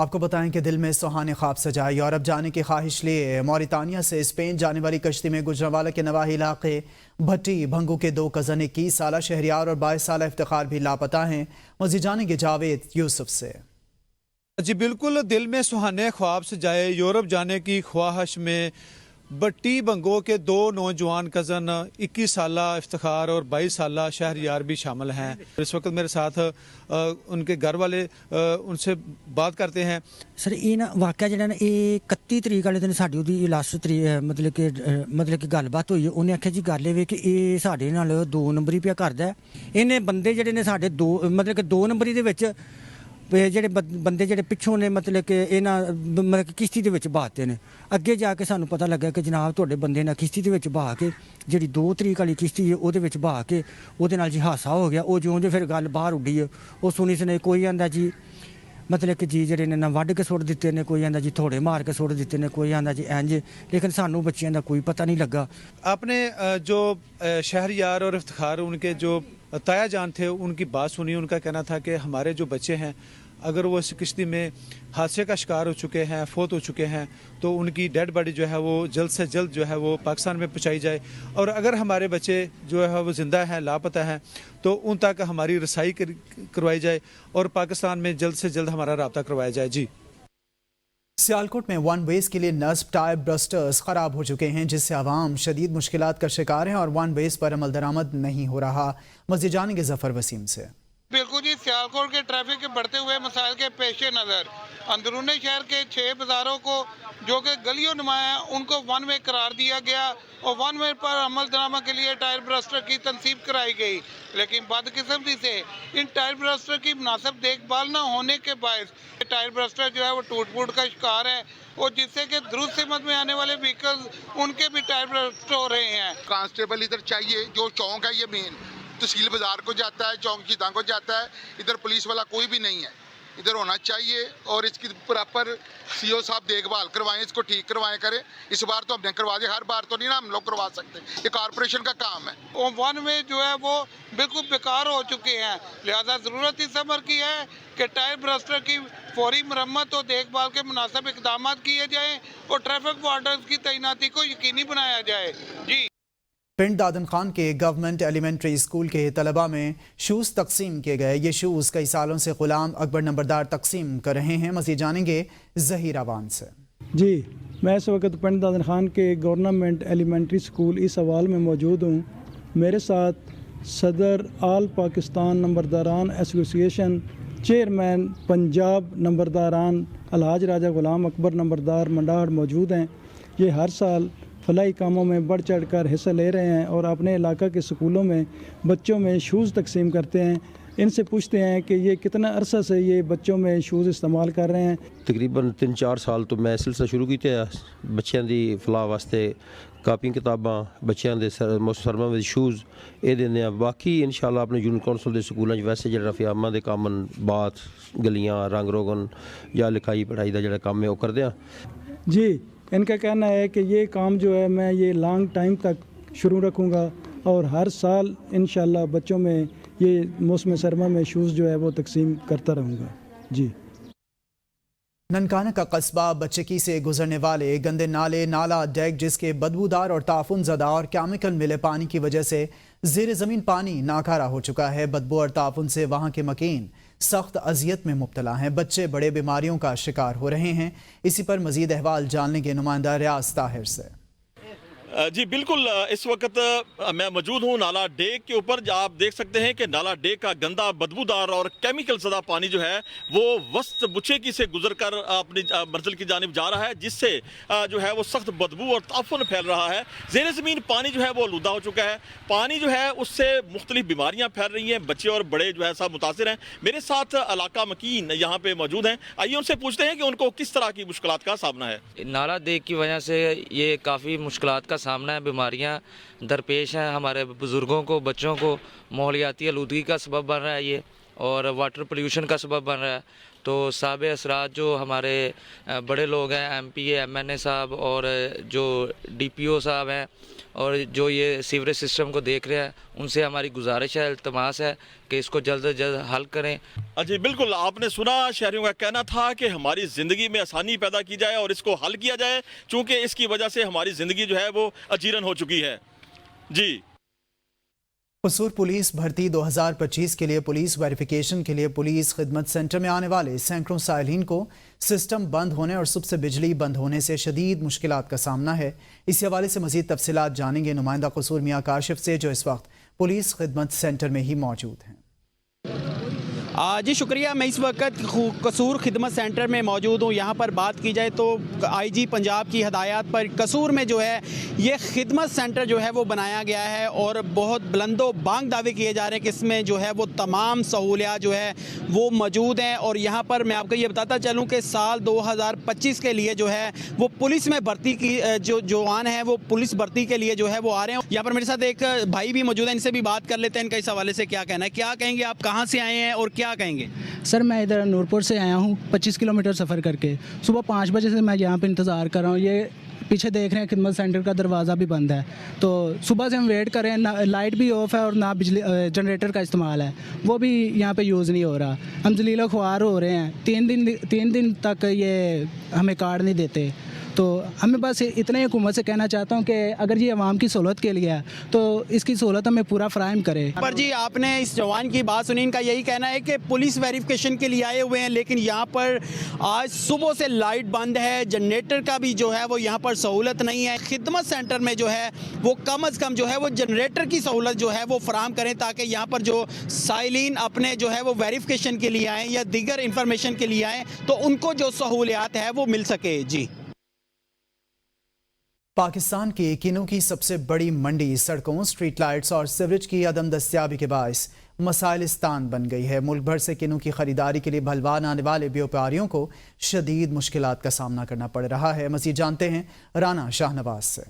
आपको बताएं कि दिल में सुहाने ख्वाब सजाए यूरोप जाने की ख्वाहिश लिए मौरितानिया से स्पेन जाने वाली कश्ती में गुजरांवाला के नवाही इलाके भट्टी भंगू के 2 कज़न 21 साला शहरियार और 22 साला इफ्तिखार भी लापता हैं। मज़ीद जानेंगे जावेद यूसुफ से। जी बिल्कुल, दिल में सुहाने ख्वाब सजाए यूरोप जाने की ख्वाहिश में भट्टी भंगो के 2 नौजवान कज़न 21 साला इफ्तिखार और 22 साला शहरियार भी शामिल हैं। इस वक्त मेरे साथ उनके घर वाले उनसे बात करते हैं। सर ये ना वाक़या जिहड़ा ना ये 31 तरीक वाले दिन साडी उहदी लास्ट तरीक मतलब कि गलबात हुई। उन्हें आख्या जी गल ये कि ये साडे नाल 2 नंबरी पिया करदा है। इन्हें बंदे जिहड़े ने साडे 2 मतलब कि 2 नंबरी दे विच ਜਿਹੜੇ ਬੰਦੇ ਜਿਹੜੇ ਪਿੱਛੋਂ ਨੇ ਮਤਲਬ ਕਿ ਇਹਨਾਂ ਮਤਲਬ ਕਿ ਕਿਸ਼ਤੀ ਦੇ ਵਿੱਚ ਬਹਾਤੇ ਨੇ। ਅੱਗੇ ਜਾ ਕੇ ਸਾਨੂੰ ਪਤਾ ਲੱਗਾ ਕਿ ਜਨਾਬ ਤੁਹਾਡੇ ਬੰਦੇ ਨੇ ਕਿਸ਼ਤੀ ਦੇ ਵਿੱਚ ਬਹਾ ਕੇ ਜਿਹੜੀ 2 ਤਰੀਕ ਵਾਲੀ ਕਿਸ਼ਤੀ ਹੈ ਉਹਦੇ ਵਿੱਚ ਬਹਾ ਕੇ ਉਹਦੇ ਨਾਲ ਜੀ ਹਾਦਸਾ ਹੋ ਗਿਆ। ਉਹ ਜਿਉਂ ਜਿਉਂ ਫਿਰ ਗੱਲ ਬਾਹਰ ਉੱਡੀ ਹੈ ਉਹ ਸੁਣੀ ਸੁਣੇ ਕੋਈ ਆਂਦਾ ਜੀ मतलब कि जी ਜਿਹੜੇ ਨੇ ਨਾ ਵੱਢ ਕੇ ਸੁੱਟ ਦਿੱਤੇ ਨੇ, ਕੋਈ ਆਂਦਾ ਜੀ ਥੋੜੇ ਮਾਰ ਕੇ ਸੁੱਟ ਦਿੱਤੇ ਨੇ, ਕੋਈ ਆਂਦਾ ਜੀ ਇੰਜ। लेकिन ਸਾਨੂੰ ਬੱਚਿਆਂ ਦਾ ਕੋਈ पता नहीं लगा। आपने जो शहरियार और इफ्तिखार उनके जो ताया जान थे उनकी बात सुनी। उनका कहना था कि हमारे जो बच्चे हैं अगर वो इस किश्ती में हादसे का शिकार हो चुके हैं, फोत हो चुके हैं, तो उनकी डेड बॉडी जो है वो जल्द से जल्द जो है वो पाकिस्तान में पहुंचाई जाए। और अगर हमारे बच्चे जो है वो ज़िंदा हैं, लापता हैं, तो उन तक हमारी रसाई करवाई जाए और पाकिस्तान में जल्द से जल्द हमारा रब्ता करवाया जाए। जी सियालकोट में वन वेज के लिए नस्ब टायर ब्रस्टर्स खराब हो चुके हैं, जिससे आवाम शदीद मुश्किलात का शिकार है और वन वेज पर अमल दरामद नहीं हो रहा। मज़ीद जानेंगे जफर वसीम से। बिल्कुल जी, सियालकोट के ट्रैफिक के बढ़ते हुए मसाइल के पेश नज़र अंदरूनी शहर के 6 बाज़ारों को जो कि गलियों नुमा हैं उनको वन वे करार दिया गया और वन वे पर अमल दरामद के लिए टायर ब्रस्टर की तनसीब कराई गई। लेकिन बदकिस्मती से इन टायर ब्रस्टर की मुनासिब देखभाल न होने के बायस टायर ब्रस्टर जो है वो टूट फूट का शिकार है और जिससे कि दुरुस्त कीमत में आने वाले व्हीकल्स उनके भी टायर ब्रस्ट हो रहे हैं। कांस्टेबल इधर चाहिए, जो चौक है ये मेन तहसील बाजार को जाता है, चौक चीता को जाता है, इधर पुलिस वाला कोई भी नहीं है, इधर होना चाहिए और इसकी प्रॉपर सीओ साहब देखभाल करवाएं, इसको ठीक करवाएं करें। इस बार तो हमने करवा दिया, हर बार तो नहीं ना हम लोग करवा सकते, ये कॉर्पोरेशन का काम है। और वन वे जो है वो बिल्कुल बेकार हो चुके हैं, लिहाजा ज़रूरत इस अमर की है कि टायर ब्रस्टर की फौरी मरम्मत और देखभाल के मुनासिब इक़दाम किए जाएँ और ट्रैफिक वार्डर्स की तैनाती को यकीनी बनाया जाए। जी पिंड दादन खान के गवर्नमेंट एलिमेंट्री स्कूल के तलबा में शूज़ तकसीम किए गए। ये शूज़ कई सालों से गुलाम अकबर नंबरदार तकसीम कर रहे हैं। मज़ीद जानेंगे ज़हीर अवान से। जी मैं इस वक्त पिंड दादन खान के गवर्नमेंट एलिमेंट्री स्कूल इस हवाल में मौजूद हूँ। मेरे साथ सदर आल पाकिस्तान नंबरदारान एसोसिएशन, चेयरमैन पंजाब नंबरदारान अलहाज राजा गुलाम अकबर नंबरदार मंडाड़ मौजूद हैं। ये हर साल फलाई कामों में बढ़ चढ़ कर हिस्सा ले रहे हैं और अपने इलाका के स्कूलों में बच्चों में शूज़ तकसीम करते हैं। इनसे पूछते हैं कि ये कितना अरसा से ये बच्चों में शूज़ इस्तेमाल कर रहे हैं। तकरीबन 3-4 साल तो मैं सिलसिला शुरू किया बच्चों की फलाह वास्ते कापियां किताबां बच्चों के सरमा में शूज़ ये देने। बाकी इंशाल्लाह अपने यूनिट कौंसल के स्कूलों वैसे जो रफियामा के कामन बात गलियां रंग रोगन या लिखाई पढ़ाई का जो काम है वो करते हैं। जी इनका कहना है कि ये काम जो है मैं ये लॉन्ग टाइम तक शुरू रखूँगा और हर साल इंशाल्लाह बच्चों में ये मौसम सरमा में शूज़ जो है वो तकसीम करता रहूँगा। जी ननकाना का कस्बा बच्चकी से गुजरने वाले गंदे नाले नाला डेक जिसके बदबूदार और ताफुन ज़दा और केमिकल मिले पानी की वजह से ज़ेर ज़मीन पानी नाकारा हो चुका है। बदबू और ताफुन से वहाँ के मकीन सख्त अजियत में मुब्तला हैं। बच्चे बड़े बीमारियों का शिकार हो रहे हैं। इसी पर मज़ीद अहवाल जानने के नुमाइंदा रियाज ताहिर से। जी बिल्कुल, इस वक्त मैं मौजूद हूँ नाला डेक के ऊपर। आप देख सकते हैं कि नाला डेक का गंदा बदबूदार और केमिकल ज़दा पानी जो है वो वस्त बुचेकी से गुजर कर अपनी मंजिल की जानिब जा रहा है, जिससे जो है वो सख्त बदबू और ताफुन फैल रहा है। ज़ेर ज़मीन पानी जो है वो आलूदा हो चुका है। पानी जो है उससे मुख्तलिफ बीमारियाँ फैल रही हैं, बच्चे और बड़े जो है सब मुतासिर हैं। मेरे साथ इलाका मकीन यहाँ पे मौजूद हैं, आइए उनसे पूछते हैं कि उनको किस तरह की मुश्किलात का सामना है। नाला डेक की वजह से ये काफ़ी मुश्किलात का सामना है, बीमारियां दरपेश हैं हमारे बुज़ुर्गों को, बच्चों को। माहौलियाती आलूदगी का सबब बन रहा है ये और वाटर पोल्यूशन का सबब बन रहा है। تو صاحب اثرات جو ہمارے بڑے لوگ ہیں MP MNA صاحب اور جو DPO صاحب ہیں اور جو یہ سیوریج سسٹم کو دیکھ رہے ہیں ان سے ہماری گزارش ہے, التماس ہے کہ اس کو جلد از جلد حل کریں. جی بالکل, آپ نے سنا شہریوں کا کہنا تھا کہ ہماری زندگی میں آسانی پیدا کی جائے اور اس کو حل کیا جائے, چونکہ اس کی وجہ سے ہماری زندگی جو ہے وہ اجیرن ہو چکی ہے. جی قصور پولیس بھرتی 2025 کے لیے پولیس ویریفیکیشن کے لیے پولیس خدمت سینٹر میں آنے والے سینکڑوں سائلین کو سسٹم بند ہونے اور صبح سے بجلی بند ہونے سے شدید مشکلات کا سامنا ہے. اسی حوالے سے مزید تفصیلات جانیں گے نمائندہ قصور میاں کاشف سے, جو اس وقت پولیس خدمت سینٹر میں ہی موجود ہیں. جی شکریہ. میں اس وقت قصور خدمت سینٹر میں موجود ہوں. یہاں پر بات کی جائے تو IG پنجاب کی ہدایات پر قصور میں جو ہے یہ خدمت سینٹر جو ہے وہ بنایا گیا ہے اور بہت بلند و بانگ دعوے کیے جا رہے ہیں کہ اس میں جو ہے وہ تمام سہولیات جو ہے وہ موجود ہیں. اور یہاں پر میں آپ کو یہ بتاتا چلوں کہ سال 2025 کے لیے جو ہے وہ پولیس میں بھرتی کی جو جوان ہیں وہ پولیس بھرتی کے لیے جو ہے وہ آ رہے ہیں. یہاں پر میرے ساتھ ایک بھائی بھی موجود ہیں, ان سے بھی بات کر لیتے ہیں. ان کا اس حوالے سے کیا کہنا ہے, کیا کہیں گے, آپ کہاں سے آئے ہیں اور کیا کہیں گے؟ سر میں ادھر نورپور سے آیا ہوں 25 کلومیٹر سفر کر کے. صبح 5 بجے سے میں یہاں پہ انتظار کر رہا ہوں. یہ پیچھے دیکھ رہے ہیں خدمت سینٹر کا دروازہ بھی بند ہے, تو صبح سے ہم ویٹ کر رہے ہیں. نہ لائٹ بھی آف ہے اور نہ بجلی جنریٹر کا استعمال ہے, وہ بھی یہاں پہ یوز نہیں ہو رہا. ہم ذلیل و خوار ہو رہے ہیں. 3 دن تک یہ ہمیں کارڈ نہیں دیتے. تو ہمیں بس اتنا ہی حکومت سے کہنا چاہتا ہوں کہ اگر یہ عوام کی سہولت کے لیے ہے تو اس کی سہولت ہمیں پورا فراہم کرے. پر جی آپ نے اس جوان کی بات سنی, ان کا یہی کہنا ہے کہ پولیس ویریفیکیشن کے لیے آئے ہوئے ہیں لیکن یہاں پر آج صبح سے لائٹ بند ہے, جنریٹر کا بھی جو ہے وہ یہاں پر سہولت نہیں ہے. خدمت سینٹر میں جو ہے وہ کم از کم جو ہے وہ جنریٹر کی سہولت جو ہے وہ فراہم کریں تاکہ یہاں پر جو سائلین اپنے جو ہے وہ ویریفیکیشن کے لیے آئیں یا دیگر انفارمیشن کے لیے آئیں تو ان کو جو سہولیات ہے وہ مل سکے. جی پاکستان کی یقینوں کی سب سے بڑی منڈی سڑکوں, اسٹریٹ لائٹس اور سیوریج کی عدم دستیابی کے باعث مسائلستان بن گئی ہے. ملک بھر سے کنوں کی خریداری کے لیے بھلوان آنے والے بیوپاریوں کو شدید مشکلات کا سامنا کرنا پڑ رہا ہے. مزید جانتے ہیں رانا شاہ نواز سے.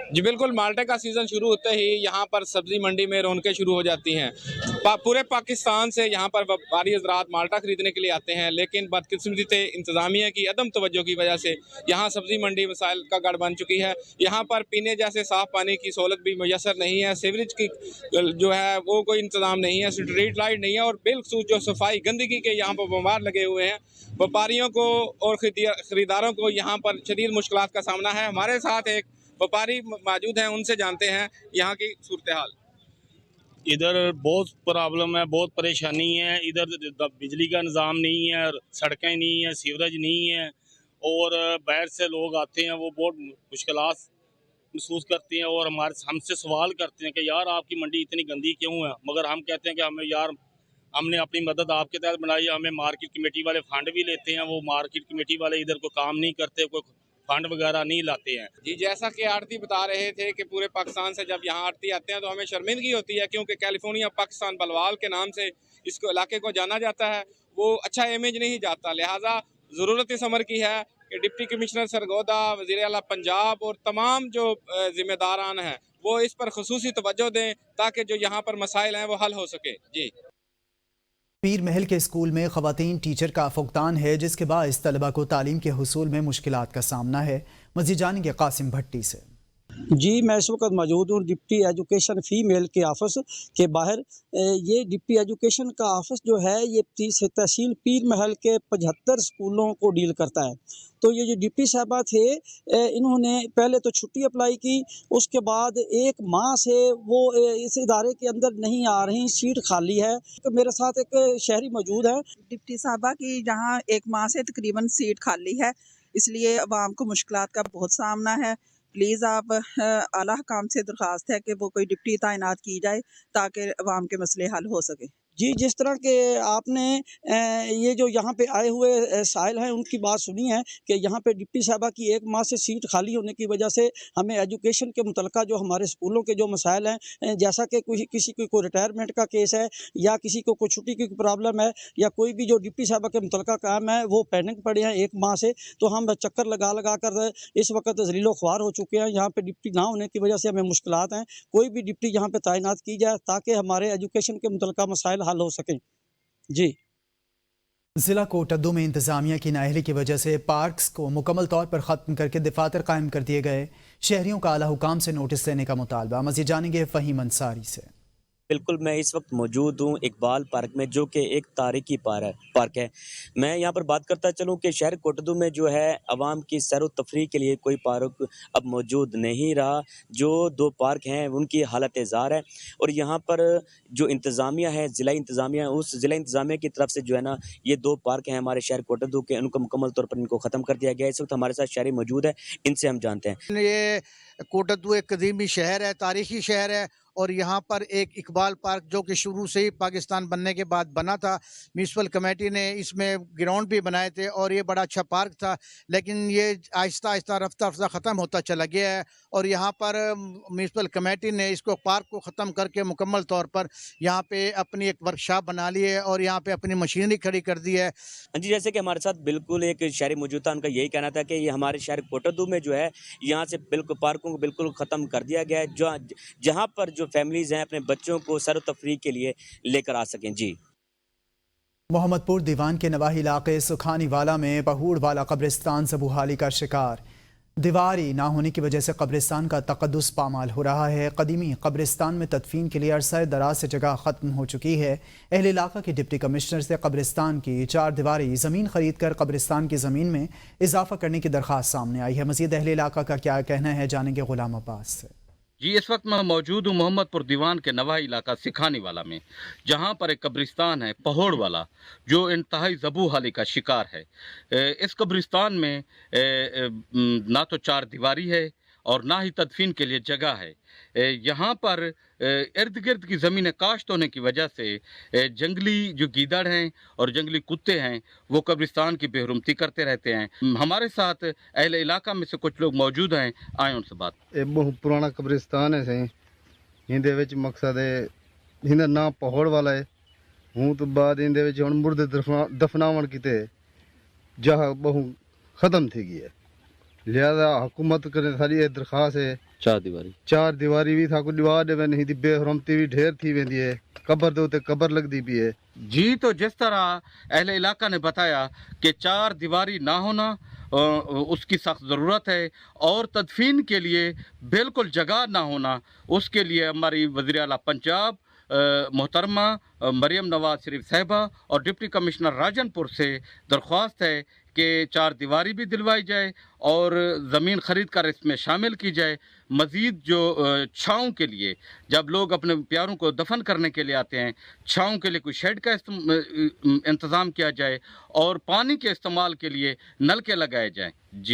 جی بالکل, مالٹے کا سیزن شروع ہوتے ہی یہاں پر سبزی منڈی میں رونقیں شروع ہو جاتی ہیں. پورے پاکستان سے یہاں پر وپاری حضرات مالٹا خریدنے کے لیے آتے ہیں, لیکن بدقسمتی سے انتظامیہ کی عدم توجہ کی وجہ سے یہاں سبزی منڈی مسائل کا گڑھ بن چکی ہے. یہاں پر پینے جیسے صاف پانی کی سہولت بھی میسر نہیں ہے, سیوریج کی جو ہے وہ کوئی انتظام نہیں ہے, اسٹریٹ لائٹ نہیں ہے اور بالخصوص جو صفائی گندگی کے یہاں پر بیمار لگے ہوئے ہیں. وپاریوں کو اور خریداروں کو یہاں پر شدید مشکلات کا سامنا ہے. ہمارے ساتھ ایک وپاری موجود ہیں, ان سے جانتے ہیں یہاں کی صورتحال. ادھر بہت پرابلم ہے, بہت پریشانی ہے. ادھر بجلی کا نظام نہیں ہے, سڑکیں نہیں ہیں, سیوریج نہیں ہے اور باہر سے لوگ آتے ہیں وہ بہت مشکلات محسوس کرتے ہیں اور ہم سے سوال کرتے ہیں کہ یار آپ کی منڈی اتنی گندی کیوں ہے. مگر ہم کہتے ہیں کہ ہم نے اپنی مدد آپ کے تحت بنائی ہے. ہمیں مارکیٹ کمیٹی والے فنڈ بھی لیتے ہیں, وہ مارکیٹ کمیٹی والے ادھر کوئی کام نہیں کرتے, کوئی فنڈ وغیرہ نہیں لاتے ہیں. جی جیسا کہ آڑتی بتا رہے تھے کہ پورے پاکستان سے جب یہاں آڑتی آتے ہیں تو ہمیں شرمندگی ہوتی ہے کیونکہ کیلیفورنیا پاکستان بلوال کے نام سے اس کو علاقے کو جانا جاتا ہے, وہ اچھا امیج نہیں جاتا. لہٰذا ضرورت اس امر کی ہے کہ ڈپٹی کمشنر سرگودا, وزیر اعلیٰ پنجاب اور تمام جو ذمہ داران ہیں وہ اس پر خصوصی توجہ دیں تاکہ جو یہاں پر مسائل ہیں وہ حل ہو سکے. جی پیر محل کے اسکول میں خواتین ٹیچر کا فقدان ہے, جس کے باعث طلبہ کو تعلیم کے حصول میں مشکلات کا سامنا ہے. مزید جانیں گے قاسم بھٹی سے. جی میں اس وقت موجود ہوں ڈپٹی ایجوکیشن فیمیل کے آفس کے باہر. یہ ڈپٹی ایجوکیشن کا آفس جو ہے یہ تحصیل پیر محل کے 75 اسکولوں کو ڈیل کرتا ہے. تو یہ جو ڈپٹی صاحبہ تھے انہوں نے پہلے تو چھٹی اپلائی کی, اس کے بعد 1 ماہ سے وہ اس ادارے کے اندر نہیں آ رہی, سیٹ خالی ہے. تو میرے ساتھ ایک شہری موجود ہے. ڈپٹی صاحبہ کی جہاں 1 ماہ سے تقریباً سیٹ خالی ہے, اس لیے عوام کو مشکلات کا بہت سامنا ہے. پلیز آپ اعلیٰ حکام سے درخواست ہے کہ وہ کوئی ڈپٹی تعینات کی جائے تاکہ عوام کے مسئلے حل ہو سکیں. جی جس طرح کہ آپ نے یہ جو یہاں پہ آئے ہوئے سائل ہیں ان کی بات سنی ہے کہ یہاں پہ ڈپٹی صاحبہ کی 1 ماہ سے سیٹ خالی ہونے کی وجہ سے ہمیں ایجوکیشن کے متعلقہ جو ہمارے اسکولوں کے جو مسائل ہیں, جیسا کہ کسی کو کوئی ریٹائرمنٹ کا کیس ہے یا کسی کو کوئی چھٹی کی پرابلم ہے یا کوئی بھی جو ڈپٹی صاحبہ کے متعلقہ کام ہے وہ پینڈنگ پڑے ہیں 1 ماہ سے. تو ہم چکر لگا کر اس وقت ذلیل و خوار ہو چکے ہیں. یہاں پہ ڈپٹی نہ ہونے کی وجہ سے ہمیں مشکلات ہیں. کوئی بھی ڈپٹی یہاں پہ تعینات کی جائے تاکہ ہمارے ایجوکیشن کے متعلقہ مسائل حل ہو سکیں. جی ज़िला कोटद्दू में इंतज़ामिया की नाअहली की वजह से पार्क्स को मुकम्मल तौर पर ख़त्म करके दफातर कायम कर दिए गए। शहरियों का आला हुकाम से नोटिस देने का मुतालबा। मज़ीद जानेंगे फ़हीम अंसारी से। बिल्कुल, मैं इस वक्त मौजूद हूँ इकबाल पार्क में, जो कि एक तारीखी पार्क है। मैं यहाँ पर बात करता चलूँ कि शहर कोटद्दू में जो है आवाम की सैर व तफरीह के लिए कोई पार्क अब मौजूद नहीं रहा। जो 2 पार्क हैं उनकी हालत ज़ार है, और यहाँ पर जो इंतज़ामिया है, ज़िला इंतज़ामिया, उस ज़िला इंतज़ामिया की तरफ से जो है ना, ये 2 पार्क हैं हमारे शहर कोटद्दू के, उनको मुकम्मल तौर पर इनको ख़त्म कर दिया गया है। इस वक्त हमारे साथ शहरी मौजूद है, इनसे हम जानते हैं। ये कोटद्दू एक कदीमी शहर है, तारीखी शहर है, और यहाँ पर एक इकबाल पार्क जो कि शुरू से ही पाकिस्तान बनने के बाद बना था, म्यूनसिपल कमेटी ने इसमें ग्राउंड भी बनाए थे और ये बड़ा अच्छा पार्क था, लेकिन ये आहिस्ता आहिस्ता रफ्ता रफ्ता ख़त्म होता चला गया है। और यहाँ पर म्यूनसिपल कमेटी ने इसको पार्क को ख़त्म करके मुकम्मल तौर पर यहाँ पे अपनी एक वर्कशॉप बना ली है और यहाँ पे अपनी मशीनरी खड़ी कर दी है। जी, जैसे कि हमारे साथ बिल्कुल एक शहरी मौजूद था, उनका यही कहना था कि ये हमारे शहर कोटद्दू में जो है, यहाँ से बिल्कुल पार्कों को बिल्कुल ख़त्म कर दिया गया है, जहाँ पर जो फैमिलीज़ हैं अपने बच्चों को सैर व तफरीह के लिए लेकर आ सकें। जी, मोहम्मदपुर दीवान के नवाही इलाके सुखानी वाला में पहूड़ वाला कब्रिस्तान सबूहाली का शिकार। दीवारी ना होने की वजह से कब्रिस्तान का तकद्दुस पामाल हो रहा है। कदीमी कब्रिस्तान में तदफीन के लिए अरसा दराज से जगह ख़त्म हो चुकी है। अहले इलाका के डिप्टी कमिश्नर से कब्रिस्तान की 4 दीवारी ज़मीन खरीद कर कब्रिस्तान की ज़मीन में इजाफा करने की दरख्वास्त सामने आई है। मज़ीद अहले इलाका का क्या कहना है, जानेंगे गुलाम अब्बास से। जी, इस वक्त मैं मौजूद हूँ मोहम्मदपुर दीवान के नवाही इलाका सिखानी वाला में, जहाँ पर एक कब्रिस्तान है पहोड़ वाला, जो इंतहाई ज़बू हाली का शिकार है। इस कब्रिस्तान में ना तो 4 दीवारी है और ना ही तदफीन के लिए जगह है। यहाँ पर इर्द गिर्द की ज़मीनें काश्त होने की वजह से जंगली जो गीदड़ हैं और जंगली कुत्ते हैं वो कब्रिस्तान की बेहरुमती करते रहते हैं। हमारे साथ अहले इलाका में से कुछ लोग मौजूद हैं, आए उनसे बात। ये बहुत पुराना कब्रिस्तान है सही, इहदे विच मकसद है, इहदा नाम पहोड़ वाला है। हूँ तो बाद इहदे विच हुण मुर्दे दफनावण किते जगह बहु ख़त्म थी गई है, लिहाजा हुकूमत करे सारी ये दरख्वास्त है 4 दीवारी भी था को दीवार दे नहीं थी, बेहरमती भी ढेर थी वेंदी है, कब्र दे उते कब्र लगदी भी है। जी, तो जिस तरह अहले इलाका ने बताया कि 4 दीवारी ना होना उसकी सख्त ज़रूरत है, और तदफीन के लिए बिल्कुल जगह ना होना, उसके लिए हमारी वज़ीर आला पंजाब मोहतरमा मरियम नवाज शरीफ साहिबा और डिप्टी कमिश्नर राजनपुर से दरख्वास्त है कि 4 दीवारी भी दिलवाई जाए और ज़मीन ख़रीद कर इसमें शामिल की जाए। मज़ीद जो छाँव के लिए, जब लोग अपने प्यारों को दफन करने के लिए आते हैं, छाँव के लिए कोई शेड का इंतज़ाम किया जाए और पानी के इस्तेमाल के लिए नलके लगाए जाएँ। जी।